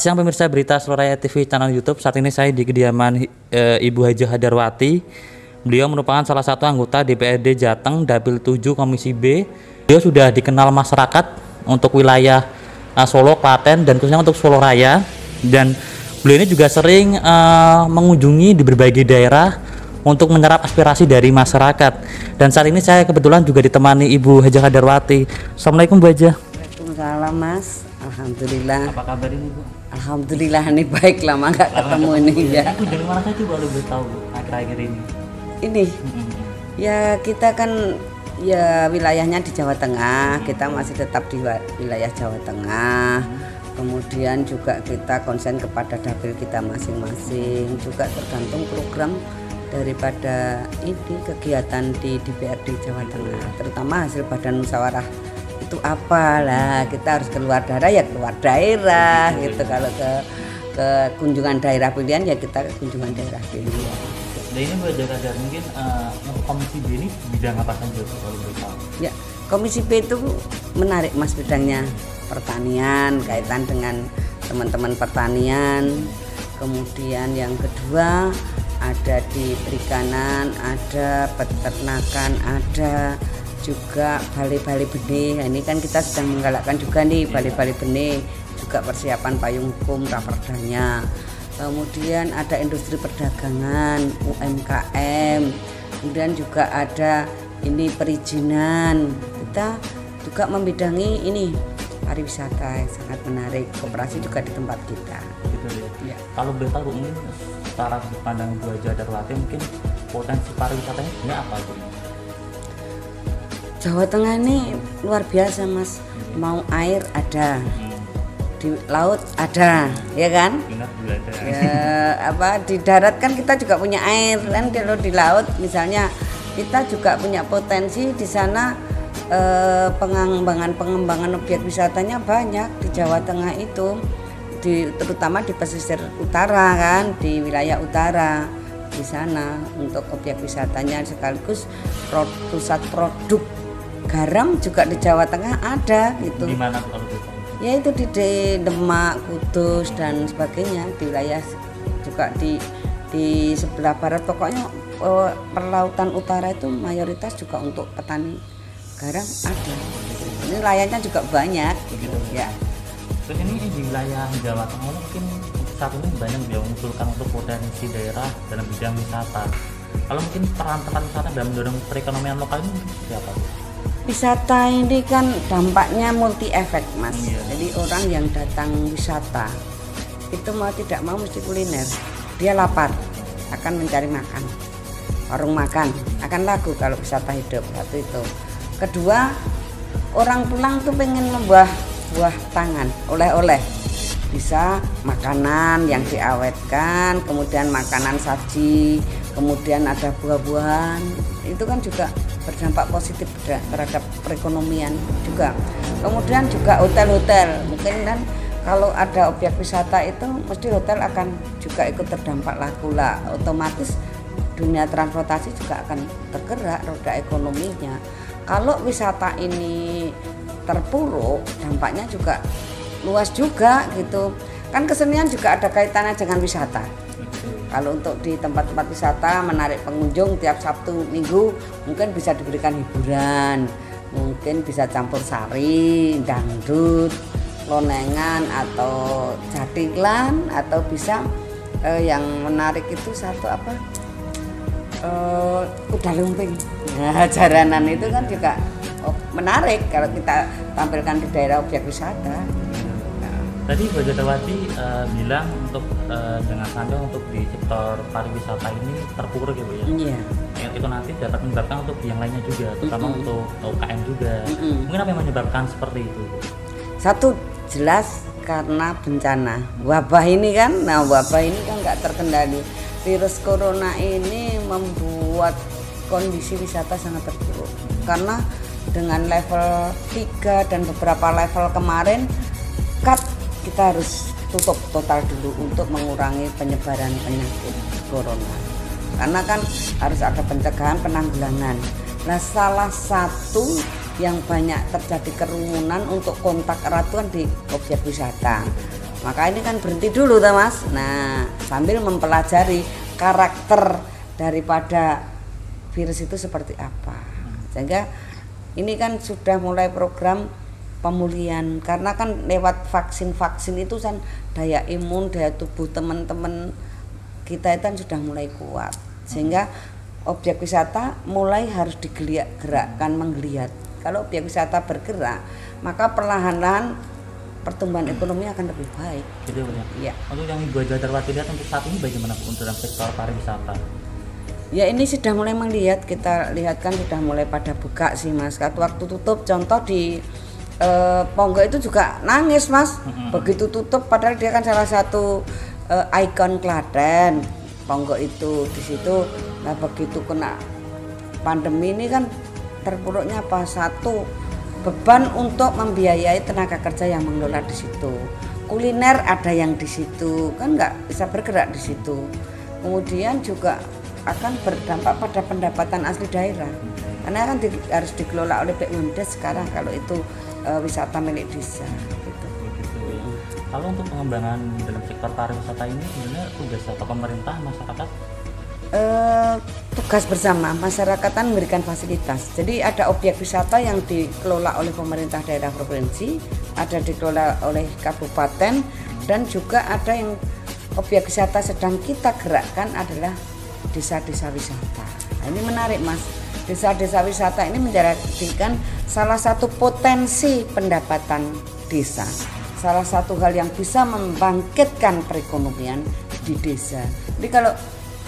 Selamat siang pemirsa berita Seloraya TV channel YouTube. Saat ini saya di kediaman Ibu Haja Hadarwati. Beliau merupakan salah satu anggota DPRD Jateng Dapil 7 Komisi B. Beliau sudah dikenal masyarakat untuk wilayah Solo, Klaten, dan khususnya untuk Solo Raya. Dan beliau ini juga sering mengunjungi di berbagai daerah untuk menyerap aspirasi dari masyarakat. Dan saat ini saya kebetulan juga ditemani Ibu Haja Hadarwati. Assalamualaikum Bu Haja. Waalaikumsalam Mas. Alhamdulillah. Apa kabar ini Bu? Alhamdulillah ini baik, lama nggak ketemu ini ya. Ibu dari mana saja boleh tahu akhir-akhir ini? Ini ya kita kan ya wilayahnya di Jawa Tengah, kita masih tetap di wilayah Jawa Tengah. Kemudian juga kita konsen kepada dapil kita masing-masing, juga tergantung program daripada ini kegiatan di DPRD Jawa Tengah, terutama hasil badan musyawarah itu apalah, kita harus keluar daerah ya keluar daerah gitu. Kalau ke kunjungan daerah pilihan ya kita ke kunjungan daerah pilihan. Nah ini Bu Haja Hadar, mungkin untuk Komisi B ini bidang apa saja kalau boleh tahu? Ya, Komisi B itu menarik Mas, bidangnya pertanian, kaitan dengan teman-teman pertanian. Kemudian yang kedua ada di perikanan, ada peternakan, ada juga balai-balai benih. Nah, ini kan kita sedang menggalakkan juga nih balai-balai benih, juga persiapan payung hukum raperdanya. Kemudian ada industri perdagangan, UMKM. Kemudian juga ada ini perizinan. Kita juga membidangi ini pariwisata yang sangat menarik. Koperasi juga di tempat kita. Gitu ya. Kalau boleh tahu mungkin secara pandang Bu Haja Hadarwati mungkin potensi pariwisatanya ini apa Bu? Jawa Tengah ini luar biasa Mas. Mau air ada, di laut ada, ya kan? Ya, di darat kan kita juga punya air kan. Kalau di laut misalnya kita juga punya potensi di sana, pengembangan objek wisatanya banyak di Jawa Tengah itu, terutama di pesisir utara kan, di wilayah utara di sana untuk objek wisatanya, sekaligus pusat produk garam juga di Jawa Tengah ada gitu. Di mana kalau gitu? Ya itu di Demak, Kudus dan sebagainya, di wilayah juga di sebelah barat. Pokoknya perlautan utara itu mayoritas juga untuk petani garam ada. Ini layaknya juga banyak gitu ya. Terus ini di wilayah Jawa Tengah mungkin saat ini banyak yang mengusulkan untuk potensi daerah dalam bidang wisata. Kalau mungkin peran tempat wisata dalam mendorong perekonomian lokal ini siapa? Wisata ini kan dampaknya multi efek Mas. Jadi orang yang datang wisata itu mau tidak mau mesti kuliner. Dia lapar, akan mencari makan, warung makan, akan laku kalau wisata hidup. Satu itu. Kedua, orang pulang tuh pengen membuah buah tangan, oleh-oleh. Bisa makanan yang diawetkan, kemudian makanan saji, kemudian ada buah-buahan. Itu kan juga berdampak positif terhadap perekonomian juga. Kemudian juga hotel-hotel, mungkin kan kalau ada objek wisata itu mesti hotel akan juga ikut terdampak laku lah. Otomatis dunia transportasi juga akan tergerak roda ekonominya. Kalau wisata ini terpuruk, dampaknya juga luas juga gitu. Kan kesenian juga ada kaitannya dengan wisata. Kalau untuk di tempat-tempat wisata menarik pengunjung tiap Sabtu Minggu mungkin bisa diberikan hiburan, mungkin bisa campur sari, dangdut, lonengan atau jatilan, atau bisa yang menarik itu satu apa, kuda lumping. Nah, jaranan itu kan juga menarik kalau kita tampilkan di daerah objek wisata. Tadi Bu Haja Hadarwati bilang untuk jangan sampai untuk di sektor pariwisata ini terpuruk ya Bu ya. Iya. Itu nanti dapat menyebabkan untuk yang lainnya juga, terutama untuk UKM juga. Mungkin apa yang menyebabkan seperti itu? Satu jelas karena bencana wabah ini kan. Nah wabah ini kan nggak terkendali. Virus corona ini membuat kondisi wisata sangat terpuruk. Karena dengan level 3 dan beberapa level kemarin kita harus tutup total dulu untuk mengurangi penyebaran penyakit corona. Karena kan harus ada pencegahan, penanggulangan. Nah salah satu yang banyak terjadi kerumunan untuk kontak erat kan di objek wisata. Maka ini kan berhenti dulu toh Mas. Nah, sambil mempelajari karakter daripada virus itu seperti apa. Sehingga ini kan sudah mulai program pemulihan, karena kan lewat vaksin itu kan daya imun, daya tubuh teman-teman kita itu kan sudah mulai kuat, sehingga objek wisata mulai harus digerakkan menggeliat. Kalau objek wisata bergerak, maka perlahan-lahan pertumbuhan ekonomi akan lebih baik. Gitu ya. Untuk yang Ibu Haja Hadarwati lihat untuk saat ini bagaimana untuk dalam sektor pariwisata? Ya ini sudah mulai melihat, kita lihat kan sudah mulai pada buka sih Mas. Waktu tutup contoh di Ponggok itu juga nangis Mas, begitu tutup padahal dia kan salah satu ikon Klaten. Ponggok itu di situ, nah begitu kena pandemi ini kan terpuruknya apa, satu beban untuk membiayai tenaga kerja yang mengelola di situ, kuliner ada yang di situ kan nggak bisa bergerak di situ, kemudian juga akan berdampak pada pendapatan asli daerah karena kan harus dikelola oleh BUMDes sekarang kalau itu wisata milik desa gitu. Kalau untuk pengembangan dalam sektor pariwisata ini sebenarnya tugas atau pemerintah, masyarakat? Tugas bersama, masyarakat kan memberikan fasilitas. Jadi ada objek wisata yang dikelola oleh pemerintah daerah provinsi, ada dikelola oleh kabupaten, dan juga ada yang objek wisata sedang kita gerakkan adalah desa-desa wisata. Nah, ini menarik Mas. Desa-desa wisata ini menjadikan salah satu potensi pendapatan desa, salah satu hal yang bisa membangkitkan perekonomian di desa. Jadi kalau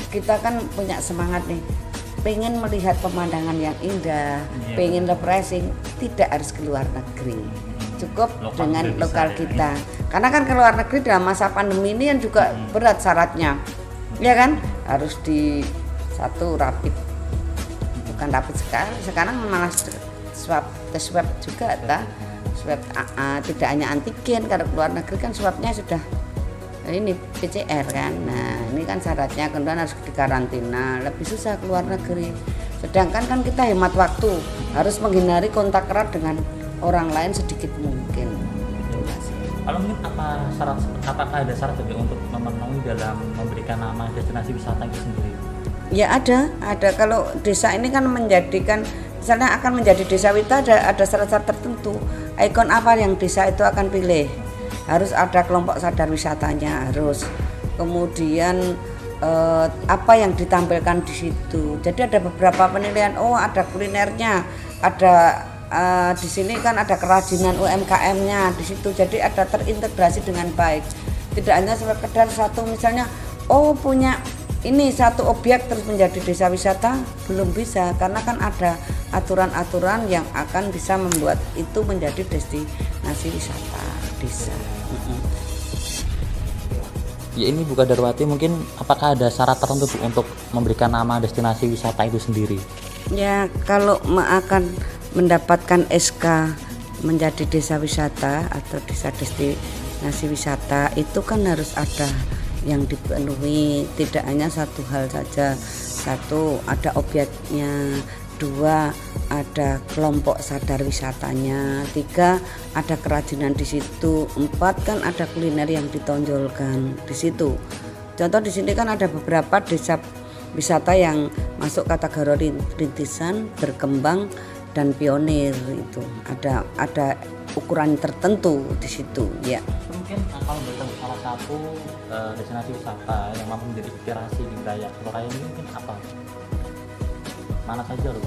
kita kan punya semangat nih, pengen melihat pemandangan yang indah, pengen refreshing, tidak harus keluar negeri, cukup dengan lokal kita. Karena kan keluar negeri dalam masa pandemi ini yang juga berat syaratnya, ya kan, harus di satu rapid, bukan rapid sekarang malah tes swab juga, swab tidak hanya antigen. Kalau keluar negeri kan swabnya sudah ini PCR kan. Nah ini kan syaratnya kemudian harus dikarantina, lebih susah keluar negeri. Sedangkan kan kita hemat waktu, harus menghindari kontak erat dengan orang lain sedikit mungkin. Kalau mungkin apakah ada syarat untuk memenuhi dalam memberikan nama destinasi wisata itu sendiri? Ya ada. Kalau desa ini kan menjadikan, misalnya akan menjadi desa wisata, ada syarat-syarat tertentu. Ikon apa yang desa itu akan pilih? Harus ada kelompok sadar wisatanya, harus. Kemudian apa yang ditampilkan di situ. Jadi ada beberapa penilaian. Oh ada kulinernya, ada di sini kan ada kerajinan UMKM-nya di situ. Jadi ada terintegrasi dengan baik. Tidak hanya sekedar satu, misalnya oh punya ini satu objek terus menjadi desa wisata, belum bisa, karena kan ada aturan-aturan yang akan bisa membuat itu menjadi destinasi wisata desa. Ya ini Bu Hadarwati, mungkin apakah ada syarat tertentu untuk memberikan nama destinasi wisata itu sendiri? Ya kalau akan mendapatkan SK menjadi desa wisata atau desa destinasi wisata itu kan harus ada yang dipenuhi, tidak hanya satu hal saja. Satu, ada objeknya. Dua, ada kelompok sadar wisatanya. Tiga, ada kerajinan di situ. Empat, kan ada kuliner yang ditonjolkan di situ. Contoh di sini kan ada beberapa desa wisata yang masuk kategori rintisan, berkembang, dan pionir. Itu ada ukuran tertentu di situ ya. Mungkin kalau bertemu salah satu destinasi wisata yang mampu menjadi inspirasi di wilayah Surabaya ini mungkin apa? Mana saja loh?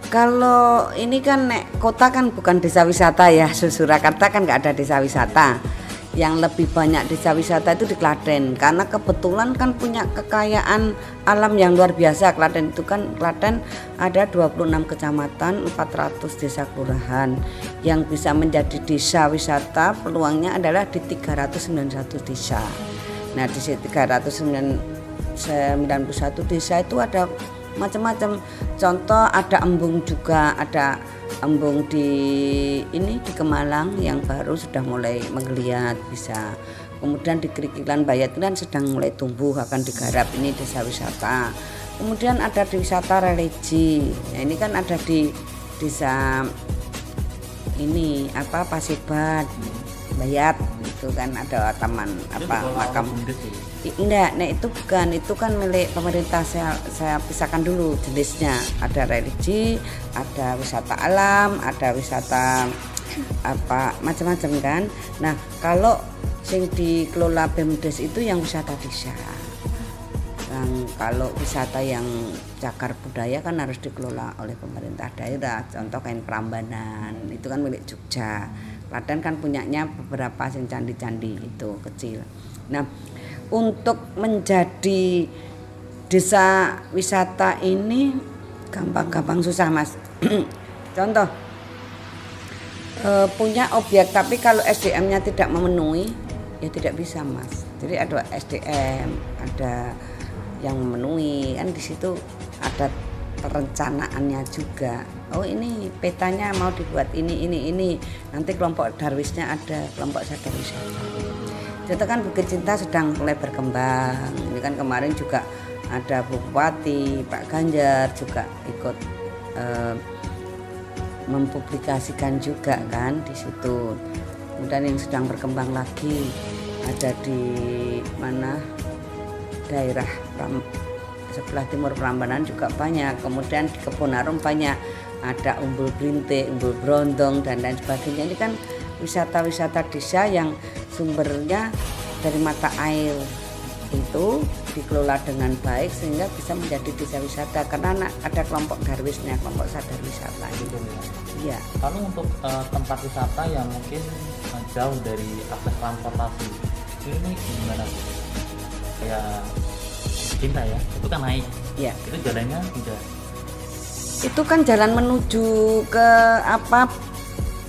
Kalau ini kan kota kan bukan desa wisata ya, Surakarta kan nggak ada desa wisata. Yang lebih banyak desa wisata itu di Klaten, karena kebetulan kan punya kekayaan alam yang luar biasa. Klaten itu kan, Klaten ada 26 kecamatan, 400 desa kelurahan. Yang bisa menjadi desa wisata peluangnya adalah di 391 desa. Nah di 391 desa itu ada macam-macam. Contoh ada embung juga, ada embung di Kemalang yang baru sudah mulai menggeliat bisa. Kemudian di Krikilan Bayat kan sedang mulai tumbuh, akan digarap, ini desa wisata. Kemudian ada di wisata religi. Nah, ini kan ada di desa Paseban Bayat itu kan ada taman makam. Enggak, nah itu bukan, itu kan milik pemerintah. Saya pisahkan dulu jenisnya. Ada religi, ada wisata alam, ada wisata macam-macam kan. Nah, kalau sing dikelola BUMDes itu yang wisata desa. Kalau wisata yang cagar budaya kan harus dikelola oleh pemerintah daerah. Contoh kain Prambanan itu kan milik Jogja. Klaten kan punyanya beberapa sing candi-candi itu kecil. Nah, untuk menjadi desa wisata ini gampang-gampang susah, Mas. Contoh punya objek tapi kalau SDM-nya tidak memenuhi ya tidak bisa, Mas. Jadi ada SDM, ada yang memenuhi, kan di situ ada perencanaannya juga. Oh, ini petanya mau dibuat ini. Nanti kelompok darwisnya ada, kelompok sadar wisata. Itu kan Bukit Cinta sedang mulai berkembang. Ini kan kemarin juga ada Bupati, Pak Ganjar juga ikut mempublikasikan juga kan di situ. Kemudian yang sedang berkembang lagi ada di mana daerah sebelah timur Prambanan juga banyak. Kemudian di Kebonarum banyak, ada Umbul Brintik, Umbul Brondong dan lain sebagainya. Ini kan wisata-wisata desa yang sumbernya dari mata air itu dikelola dengan baik sehingga bisa menjadi desa wisata karena ada kelompok darwisnya, kelompok sadar wisata gitu. Iya. Lalu untuk tempat wisata yang mungkin jauh dari akses transportasi ini gimana, Bu? Kayak Cinta ya, itu kan naik. Iya. Itu jalannya tidak. Itu kan jalan menuju ke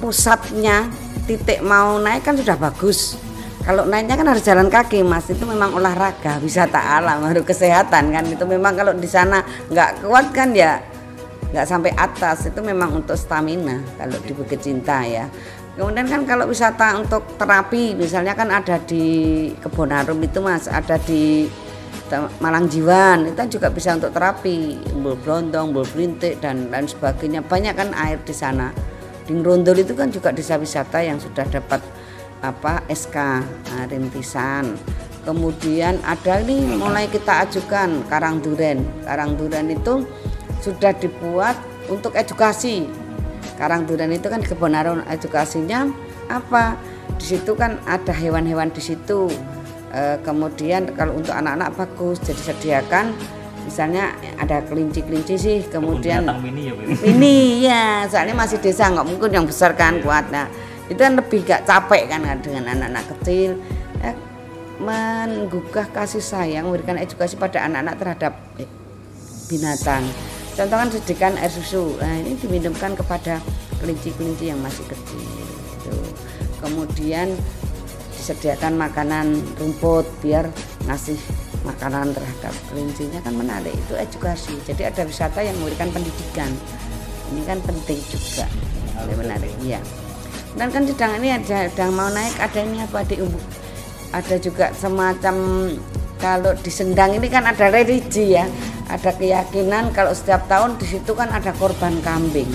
pusatnya, titik mau naik kan sudah bagus. Kalau naiknya kan harus jalan kaki, Mas. Itu memang olahraga, wisata alam, harus kesehatan kan. Itu memang kalau di sana nggak kuat kan ya nggak sampai atas. Itu memang untuk stamina kalau di Bukit Cinta ya. Kemudian kan kalau wisata untuk terapi, misalnya kan ada di Kebonarum itu, Mas, ada di Malangjiwan, itu juga bisa untuk terapi, Umbul Brondong, Umbul Brintik dan lain sebagainya. Banyak kan air di sana. Di Ngrondol itu kan juga desa wisata yang sudah dapat SK rintisan. Kemudian ada ini mulai kita ajukan Karangduren. Karangduren itu sudah dibuat untuk edukasi. Karangduren itu kan Kebonarum, edukasinya di situ kan ada hewan-hewan di situ. Kemudian kalau untuk anak-anak bagus, jadi sediakan misalnya ada kelinci-kelinci sih, kemudian mini ya, soalnya masih desa nggak mungkin yang besar kan kuat. Nah itu kan lebih gak capek kan dengan anak-anak kecil, menggugah kasih sayang, memberikan edukasi pada anak-anak terhadap binatang. Contoh kan sediakan air susu, nah ini diminumkan kepada kelinci-kelinci yang masih kecil gitu. Kemudian disediakan makanan rumput biar ngasih makanan terhadap kelincinya, kan menarik, itu edukasi. Jadi ada wisata yang memberikan pendidikan, ini kan penting juga, menarik ya. Dan kan sedang mau naik, ada ini ada juga semacam, kalau di Sendang ini kan ada religi ya, ada keyakinan kalau setiap tahun di situ kan ada korban kambing.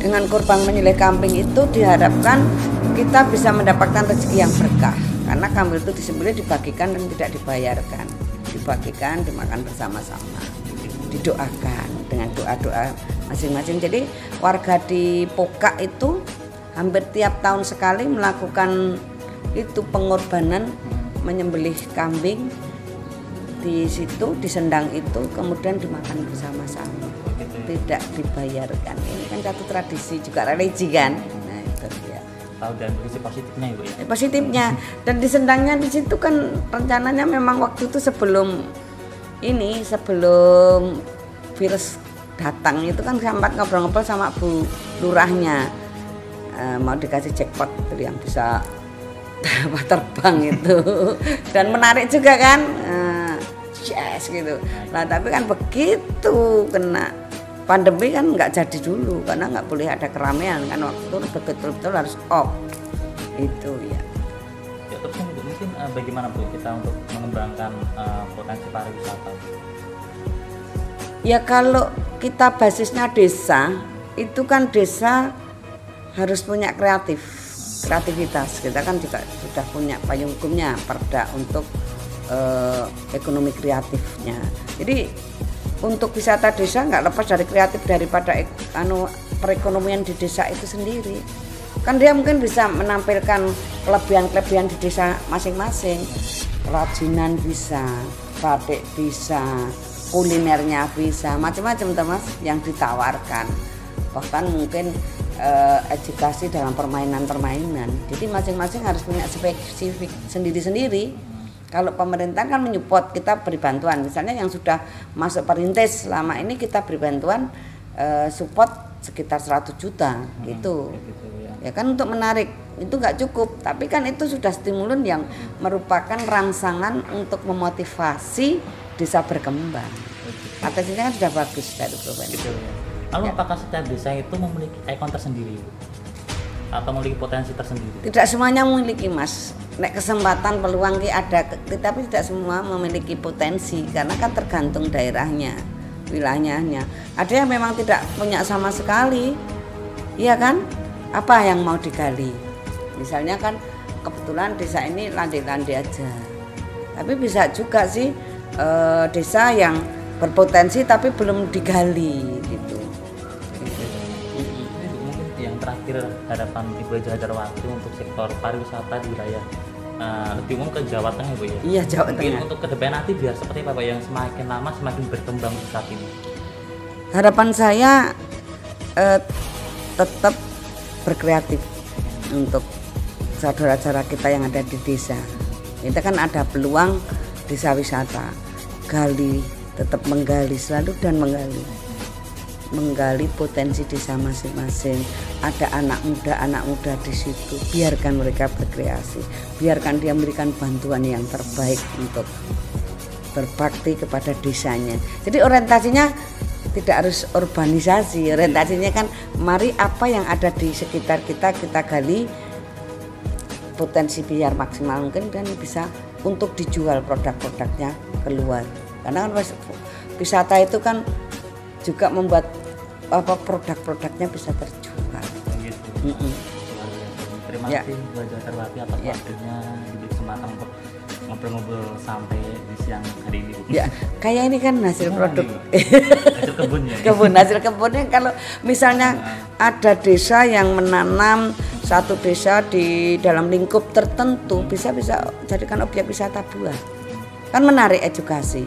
Dengan korban menyembelih kambing itu diharapkan kita bisa mendapatkan rezeki yang berkah, karena kambing itu disembelih dibagikan dan tidak dibayarkan, dibagikan, dimakan bersama-sama, didoakan dengan doa-doa masing-masing. Jadi warga di Pokak itu hampir tiap tahun sekali melakukan itu pengorbanan menyembelih kambing di situ, di Sendang itu, kemudian dimakan bersama-sama, tidak dibayarkan. Ini kan satu tradisi juga religi kan. Nah itu ya. Tahu dan sisi positifnya Ibu ya. Positifnya, dan di Sendangnya di situ kan rencananya memang waktu itu sebelum virus datang itu kan sempat ngobrol-ngobrol sama Bu Lurahnya, mau dikasih jackpot itu yang bisa terbang itu dan menarik juga kan. Yes gitu. Nah tapi kan begitu kena pandemi kan nggak jadi dulu karena nggak boleh ada keramaian kan, waktu itu betul-betul harus off itu ya. Ya terus mungkin bagaimana Bu kita untuk mengembangkan potensi pariwisata? Ya kalau kita basisnya desa, itu kan desa harus punya kreatif. kreativitas. Kita kan juga sudah punya payung hukumnya, perda untuk ekonomi kreatifnya. Jadi untuk wisata desa nggak lepas dari kreatif daripada perekonomian di desa itu sendiri. Kan dia mungkin bisa menampilkan kelebihan-kelebihan di desa masing-masing. Kerajinan bisa, batik bisa, kulinernya bisa, macam-macam Mas yang ditawarkan. Bahkan mungkin edukasi dalam permainan-permainan. Jadi masing-masing harus punya spesifik sendiri-sendiri. Kalau pemerintah kan menyupport, kita beri bantuan. Misalnya yang sudah masuk perintis selama ini kita beri bantuan support sekitar 100 juta gitu. Ya kan untuk menarik itu nggak cukup, tapi kan itu sudah stimulus yang merupakan rangsangan untuk memotivasi desa berkembang. Atasnya kan sudah bagus dari provinsi. Gitu, ya. Lalu apakah setiap desa itu memiliki ikon tersendiri atau memiliki potensi tersendiri? Tidak semuanya memiliki Mas. Nek kesempatan peluang ada, tetapi tidak semua memiliki potensi karena kan tergantung daerahnya, wilayahnya. Ada yang memang tidak punya sama sekali, iya kan? Apa yang mau digali? Misalnya kan kebetulan desa ini landai-landai aja, tapi bisa juga sih desa yang berpotensi tapi belum digali gitu. Mungkin yang terakhir harapan Ibu Haja Hadarwati untuk sektor pariwisata di wilayah lebih umum ke Jawa Tengah Bu ya? Iya, Jawa Tengah. Untuk ke depan nanti biar seperti apa Pak yang semakin lama semakin berkembang saat ini? Harapan saya tetap berkreatif untuk saudara-saudara kita yang ada di desa. Kita kan ada peluang desa wisata, gali, tetap menggali selalu dan menggali potensi desa masing-masing. Ada anak muda di situ, biarkan mereka berkreasi, biarkan dia memberikan bantuan yang terbaik untuk berbakti kepada desanya. Jadi orientasinya tidak harus urbanisasi, orientasinya kan mari apa yang ada di sekitar kita gali potensi biar maksimal mungkin dan bisa untuk dijual produk-produknya keluar. Karena kan wisata itu kan juga membuat produk-produknya bisa terjual. Gitu. Terima kasih Bu Haja Hadarwati atas waktunya, diberi kesempatan untuk ngobrol-ngobrol sampai di siang hari ini. Ya, kayak ini kan hasil produk hasil kebun ya. Hasil kebunnya kalau misalnya ada desa yang menanam satu desa di dalam lingkup tertentu bisa jadikan objek wisata buah. Kan menarik edukasi.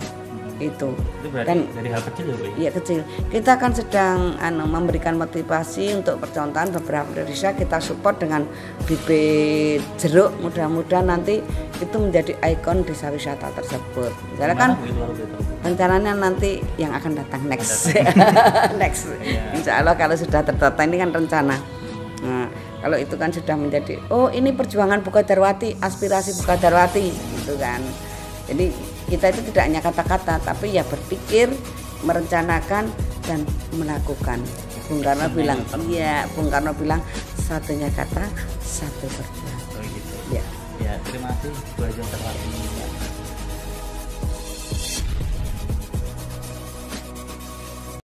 Itu dan dari hal kecil ya Bu? Iya kecil. Kita kan sedang memberikan motivasi untuk percontohan beberapa desa, kita support dengan bibit jeruk, mudah-mudahan nanti itu menjadi ikon desa wisata tersebut. Misalnya kan rencananya nanti yang akan datang next. Next. Insya Allah kalau sudah terdata, ini kan rencana. Nah, kalau itu kan sudah menjadi ini perjuangan Bu Hadarwati, aspirasi Bu Hadarwati gitu kan. Jadi kita itu tidak hanya kata-kata, tapi ya berpikir, merencanakan dan melakukan. Bung Karno bilang, Bung Karno bilang satunya kata, satu perjuangan. Gitu. Ya. Ya, terima kasih Bu Haja Hadarwati.